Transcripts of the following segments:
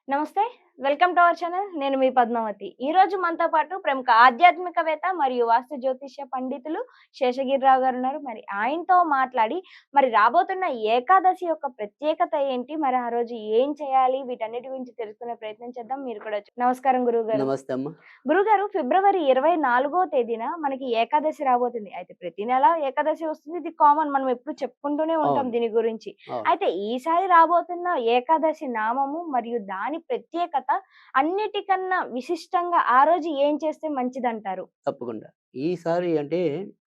నమస్తే. Welcome to our channel. నేను మీ పద్మావతి. ఈరోజు మనతో పాటు ప్రముఖ ఆధ్యాత్మికవేత్త మరియు వాస్తు జ్యోతిష్య పండితులు శేషగిరిరావు గారు ఉన్నారు. మరి ఆయనతో మాట్లాడి రాబోతున్న ఏకాదశి యొక్క ప్రత్యేకత ఏంటి? మరి ఆ రోజు ఏం చేయాలి? వీటన్నిటి గురించి తెలుసుకునే ప్రయత్నం చేద్దాం. మీరు కూడా నమస్కారం గురువుగారు. నమస్తే అమ్మ. గురుగారు, ఫిబ్రవరి 24వ తేదీన మనకి ఏకాదశి రాబోతుంది. అయితే ప్రతి నెల ఏకాదశి వస్తుంది. ఇది కామన్. మనం ఎప్పుడు చెప్పుకుంటూనే ఉంటాం అవును. దీని గురించి. అవును. అయితే ఈసారి రాబోతున్న ఏకాదశి నామము మరియు దాని ప్రత్యేకత అన్నిటికన్నా విశిష్టంగా ఆ రోజు ఏం చేస్తే మంచిదంటారు? తప్పకుండా. ఈసారి అంటే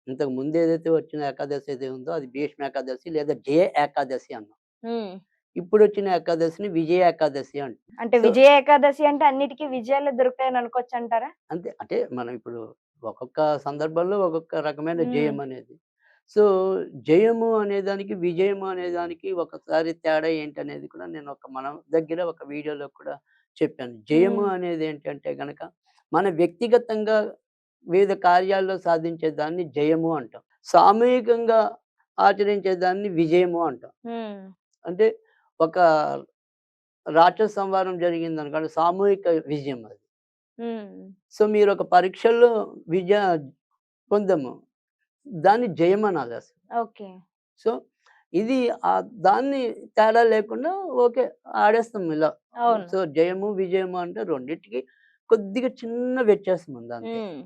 ఇంతకు ముందు ఏదైతే వచ్చిన ఏకాదశి ఏది ఉందో అది భీష్మ ఏకాదశి లేదా జయ ఏకాదశి అన్నాం. హ్మ్. ఇప్పుడొచ్చిన ఏకాదశిని విజయ ఏకాదశి అంటాం. అంటే సో, విజయ ఏకాదశి అంటే అన్నిటికి విజయాలు దొరుకుతాయని అనుకోవచ్చంటారా? అంతే. అంటే మనం ఇప్పుడు ఒక్కొక్క సందర్భంలో ఒక్కొక్క రకమైన హ్మ్. జయం అనేది. సో, జయము అనేదానికి, విజయము అనేదానికి ఒకసారి తేడా ఏంటనేది కూడా నేను మన దగ్గర ఒక వీడియోలో కూడా చెప్పాను. జయము హ్మ్. అనేది ఏంటంటే గనక మన వ్యక్తిగతంగా వివిధ కార్యాల్లో సాధించే దాన్ని జయము అంటాం. సామూహికంగా ఆచరించే దాన్ని విజయము అంటాం. హ్మ్. అంటే ఒక రాక్షస సంహారం జరిగిందనుకోండి సామూహిక విజయం అది. హ్మ్. సో, మీరొక పరీక్షల్లో విజయ పొందాము. దాన్ని జయమనాలసలు. ఓకే. సో, ఇది దాన్ని తేడా లేకుండా ఓకే. ఆడేస్తాం ఇలా. అవును. సో, జయము, విజయము అంటే రెండిటికి కొద్దిగా చిన్న వ్యత్యాసం ఉంది అంతే. హ్మ్.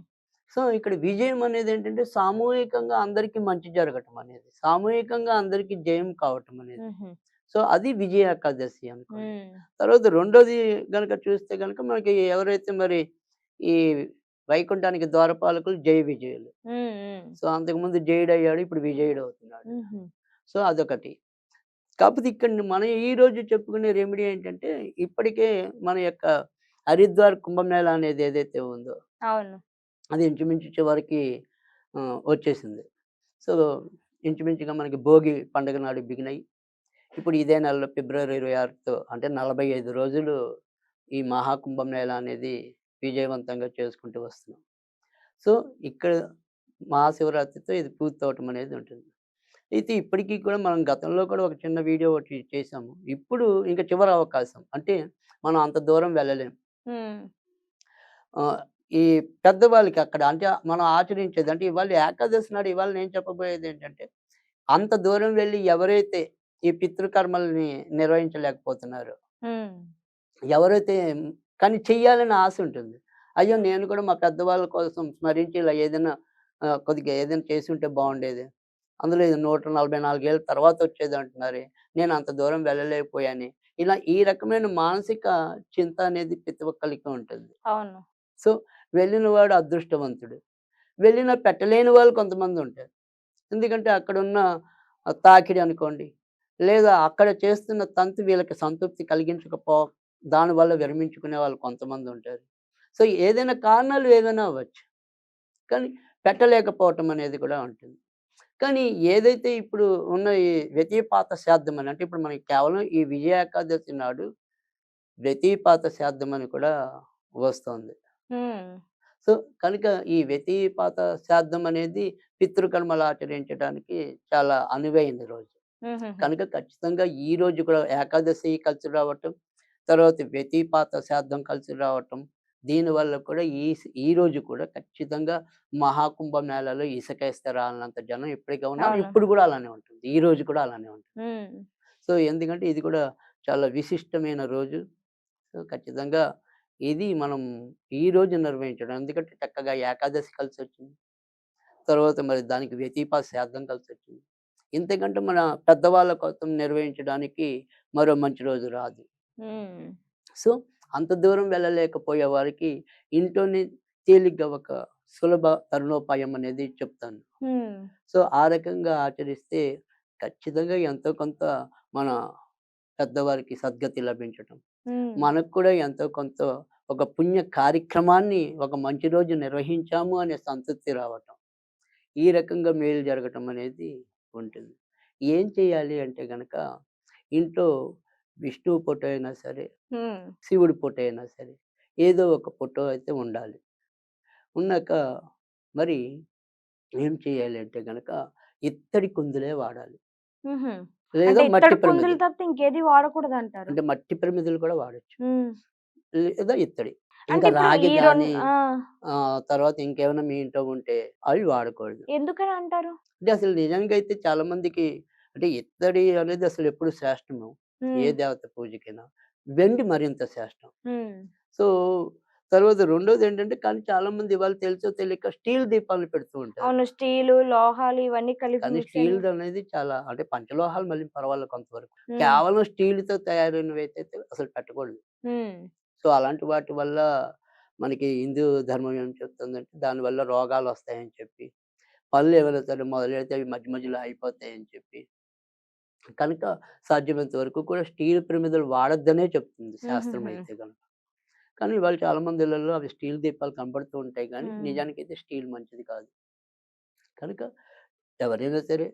సో, ఇక్కడ విజయం అనేదేంటంటే సామూహికంగా అందరికి మంచి జరగటం అనేది. సామూహికంగా అందరికి జయం కావటం అనేది. హుహు. సో, అది విజయ ఏకాదశి అనుకోండి. హ్మ్. తర్వాత రెండోది గనక చూస్తే గనక మనకి ఎవరైతే మరి ఈ వైకుంఠానికి ద్వారపాలకులు జయ విజయులు. హ్మ్. హ్మ్. సో, అంతకుముందు జయుడయ్యాడు. ఇప్పుడు విజయుడవుతున్నాడు. హుహు. సో, అదొకటి. కాపోతే ఇక్కడ మనం ఈరోజు చెప్పుకునే రెమెడీ ఏంటంటే, ఇప్పటికే మన యొక్క హరిద్వార్ కుంభమేళా అనేది ఏదైతే ఉందో, అవును. అది ఇంచుమించు చివరికి వచ్చేసింది. సో, ఇంచుమించుగా మనకి భోగి పండుగ నాడు బిగినయి, ఇప్పుడు ఇదే నెలలో ఫిబ్రవరి 26తో అంటే 45 రోజులు ఈ మహాకుంభమేళా అనేది విజయవంతంగా చేసుకుంటూ వస్తున్నాం. సో, ఇక్కడ మహాశివరాత్రితో ఇది పూర్తవ్వటం అనేది ఉంటుంది. అయితే ఇప్పటికి కూడా మనం గతంలో కూడా ఒక చిన్న వీడియో ఒకటి చేసాము. ఇప్పుడు ఇంక చివరి అవకాశం. అంటే మనం అంత దూరం వెళ్ళలేం. హ్మ్. ఆహ్, ఈ పెద్దవాళ్ళకి అక్కడ అంటే మనం ఆచరించేది అంటే ఇవాళ ఏకాదశి నాడు ఇవాళ నేను చెప్పబోయేదేంటంటే, అంత దూరం వెళ్లి ఎవరైతే ఈ పితృకర్మల్ని నిర్వహించలేకపోతున్నారో, హ్మ్. ఎవరైతే కానీ చెయ్యాలని ఆశ ఉంటుంది. అయ్యో! నేను కూడా మా పెద్దవాళ్ళ కోసం స్మరించి ఇలా ఏదైనా కొద్దిగా ఏదైనా చేసుంటే బావుండేది. అందులో ఇది 144 ఏళ్ల తర్వాత వచ్చేదంటున్నారే. నేను అంత దూరం వెళ్ళలేకపోయానే. ఇలా ఈ రకమైన మానసిక చింత అనేది ప్రతి ఒక్కళ్ళకి ఉంటుంది. అవును. సో, వెళ్ళినవాడు అదృష్టవంతుడు. వెళ్ళినా పెట్టలేని వాళ్ళు కొంతమందుంటారు. ఎందుకంటే అక్కడున్న తాకిడి అనుకోండి, లేదా అక్కడ చేస్తున్న తంతు వీళ్ళకి సంతృప్తి కలిగించకపో దానివల్ల విరమించుకునే వాళ్ళు కొంతమందుంటారు. సో, ఏదైనా కారణాలు ఏవైనా అవ్వచ్చు. కానీ పెట్టలేకపోవటం అనేది కూడా ఉంటుంది. కానీ ఏదైతే ఇప్పుడు ఉన్న ఈ వ్యతిపాత శ్రాద్ధం అని అంటే ఇప్పుడు మనకి కేవలం ఈ విజయ ఏకాదశి నాడు వ్యతిపాత శ్రాద్ధం అని కూడా వస్తోంది. హ్మ్. సో, కనుక ఈ వ్యతిపాత శ్రాద్ధం అనేది పితృకర్మలు ఆచరించడానికి చాలా అనువైన రోజు. హుహుహు. కనుక ఖచ్చితంగా ఈ రోజు కూడా ఏకాదశి కలిసి రావటం, తర్వాత వ్యతిపాత శ్రాద్ధం కలిసి రావటం, దీనివల్ల కూడా ఈ రోజు కూడా ఖచ్చితంగా మహాకుంభ మేళాలో ఇసుకేస్తే రాలనంత జనం ఇప్పటికే ఉన్నారు. అవును. ఇప్పుడు కూడా అలానే ఉంటుంది. ఈ రోజు కూడా అలానే ఉంటుంది. హ్మ్. సో, ఎందుకంటే ఇది కూడా చాలా విశిష్టమైన రోజు. సో, ఖచ్చితంగా ఇది మనం ఈ రోజు నిర్వహించడం. ఎందుకంటే చక్కగా ఏకాదశి కలిసొచ్చింది. తర్వాత మరి దానికి వ్యతిపాత శ్రాద్ధం కలిసొచ్చింది. ఇంతకంటే మన పెద్దవాళ్ళ కోసం నిర్వహించడానికి మరో మంచి రోజు రాదు. హ్మ్. సో, అంత దూరం వెళ్ళలేకపోయే వారికి ఇంట్లోనే తేలిగ్గా ఒక సులభ తరుణోపాయం అనేది చెప్తాను. హ్మ్. సో, ఆ రకంగా ఆచరిస్తే ఖచ్చితంగా ఎంతో కొంత మన పెద్దవారికి సద్గతి లభించటం. హ్మ్. మనకు కూడా ఎంతో కొంత ఒక పుణ్య కార్యక్రమాన్ని ఒక మంచి రోజు నిర్వహించాము అనే సంతృప్తి రావటం. ఈ రకంగా మేలు జరగటం అనేది ఉంటుంది. ఏం చేయాలి అంటే గనక ఇంట్లో విష్ణువు ఫోటో అయినా సరే, హ్మ్. శివుడి ఫోటో అయినా సరే, ఏదో ఒక ఫోటో అయితే ఉండాలి. ఉన్నాక మరి ఏం చేయాలి అంటే గనక ఇత్తడి కుందులే వాడాలి. హుహు. లేదా అంటే మట్టి ఇత్తడి కుందులు ప్రమిదలు. తప్పితే ఇంకేది వాడకూడదంటారు. అంటే మట్టి ప్రమిదలు కూడా వాడొచ్చు. హ్మ్. లేదా ఇత్తడి. అంటే ఇంకా ఇప్పుడు రాగి ఈ గాని ఆ! తర్వాత ఇంకేమైనా మీ ఇంట్లో ఉంటే అవి వాడకూడదు. ఎందుకని అంటారు? అంటే అసలు నిజంగా అయితే చాలా మందికి అంటే ఇత్తడి అనేది అసలెప్పుడు శ్రేష్టము. ఏ హ్మ్. దేవత పూజకైనా. వెండి మరింత శ్రేష్టం. హ్మ్. సో, తర్వాత రెండోదేంటంటే కానీ చాలామంది ఇవాళ తెలుసో తెలియక స్టీల్ దీపాలను పెడుతూ ఉంటారు. అవును. స్టీలు, లోహాలు ఇవన్నీ కలిపి కానీ మిక్స్ అయినవి. స్టీల్‌దనేది చాలా అంటే పంచలోహాలు మళ్ళీ పర్వాలేదు కొంతవరకు. హ్మ్. కేవలం స్టీల్‌తో తయారైనవైతే అసలు పెట్టకూడదు. హ్మ్. సో, అలాంటి వాటి వల్ల మనకి హిందూ ధర్మం ఏం చెప్తుందంటే దానివల్ల రోగాలొస్తాయని చెప్పి, పనులేమైనా సరే మొదలెడితే అవి మధ్య మధ్యలో అయిపోతాయని చెప్పి, కనుక సాధ్యమైనంత వరకు కూడా స్టీల్ ప్రమిదలు వాడొద్దనే చెప్తుంది శాస్త్రం హుహుహు. అయితే గనుక. కానీ ఇవాళ చాలా మంది ఇళ్లల్లో అవి స్టీల్ దీపాలు కనపడుతూ ఉంటాయి గానీ, హ్మ్. నిజానికైతే స్టీల్ మంచిది కాదు. కనుక ఎవరైనా సరే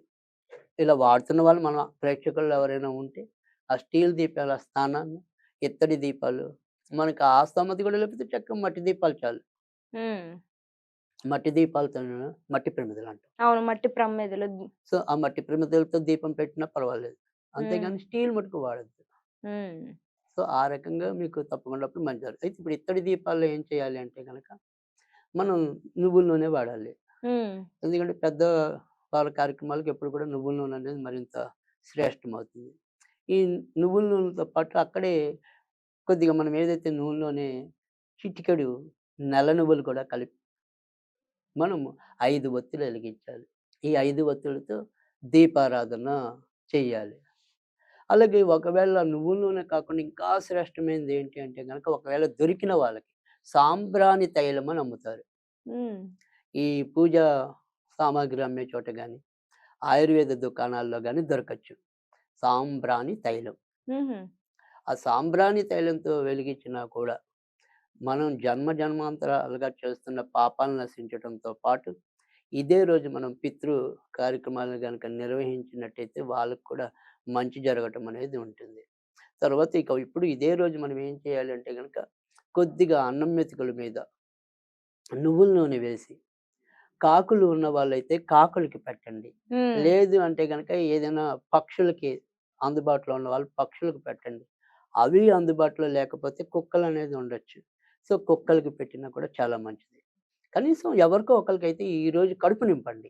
ఇలా వాడుతున్న వాళ్ళు మన ప్రేక్షకుల్లో ఎవరైనా ఉంటే, ఆ స్టీల్ దీపాల స్థానాన్ని ఇత్తడి దీపాలు మనకు ఆ స్తోమత కూడా లేకపోతే చక్కగా మట్టి దీపాలు చాలు. హ్మ్. మట్టి దీపాలతోను మట్టి ప్రమిదలంటాం. అవును. మట్టి ప్రమిదలు. సో, ఆ మట్టి ప్రమిదలతో దీపం పెట్టినా పర్వాలేదు. హ్మ్. అంతేగాని స్టీల్ మటుకు వాడొద్దు. హ్మ్. సో, ఆ రకంగా మీకు తప్పకుండా అప్పుడు మంచి జరుగుతుంది. అయితే ఇప్పుడు ఇత్తడి దీపాల్లో ఏం చేయాలి అంటే గనక, మనం నువ్వుల నూనె వాడాలి. హ్మ్. ఎందుకంటే పెద్ద వాళ్ళ కార్యక్రమాలకు ఎప్పుడు కూడా నువ్వుల నూనె అనేది మరింత శ్రేష్టమవుతుంది. ఈ నువ్వుల నూనెతో పాటు అక్కడే కొద్దిగా మనం ఏదైతే నూనెలోనే చిటికెడు నల్ల నువ్వులు కూడా కలిపి మనం 5 ఒత్తులు వెలిగించాలి. ఈ 5 ఒత్తులతో దీపారాధన చెయ్యాలి. అలాగే ఒకవేళ నువ్వుల నూనె కాకుండా ఇంకా శ్రేష్టమైనది ఏంటి అంటే గనక ఒకవేళ దొరికిన వాళ్ళకి సాంబ్రాణి తైలం అని అమ్ముతారు. హ్మ్. ఈ పూజా సామాగ్రి అమ్మే చోట గాని, ఆయుర్వేద దుకాణాల్లో గాని దొరకచ్చు. సాంబ్రాణి తైలం. హుహు. ఆ సాంబ్రాణి తైలంతో వెలిగించినా కూడా మనం జన్మ జన్మాంతరాలుగా చేస్తున్న పాపాలను నశించడంతో పాటు, ఇదే రోజు మనం పితృ కార్యక్రమాలను గనక నిర్వహించినట్టయితే వాళ్ళకి కూడా మంచి జరగటం అనేది ఉంటుంది. తర్వాత ఇక ఇప్పుడు ఇదే రోజు మనం ఏం చేయాలంటే గనక, కొద్దిగా అన్నం మెతుకుల మీద నువ్వుల నూనె వేసి, కాకులు ఉన్న వాళ్ళైతే కాకులకి పెట్టండి. హ్మ్. లేదు అంటే గనక ఏదైనా పక్షులకి అందుబాటులో ఉన్న వాళ్ళు పక్షులకు పెట్టండి. అవి అందుబాటులో లేకపోతే కుక్కలనేది ఉండొచ్చు. సో, కుక్కలకి పెట్టినా కూడా చాలా మంచిది. కనీసం ఎవరికో ఒకళ్ళకైతే ఈరోజు కడుపు నింపండి.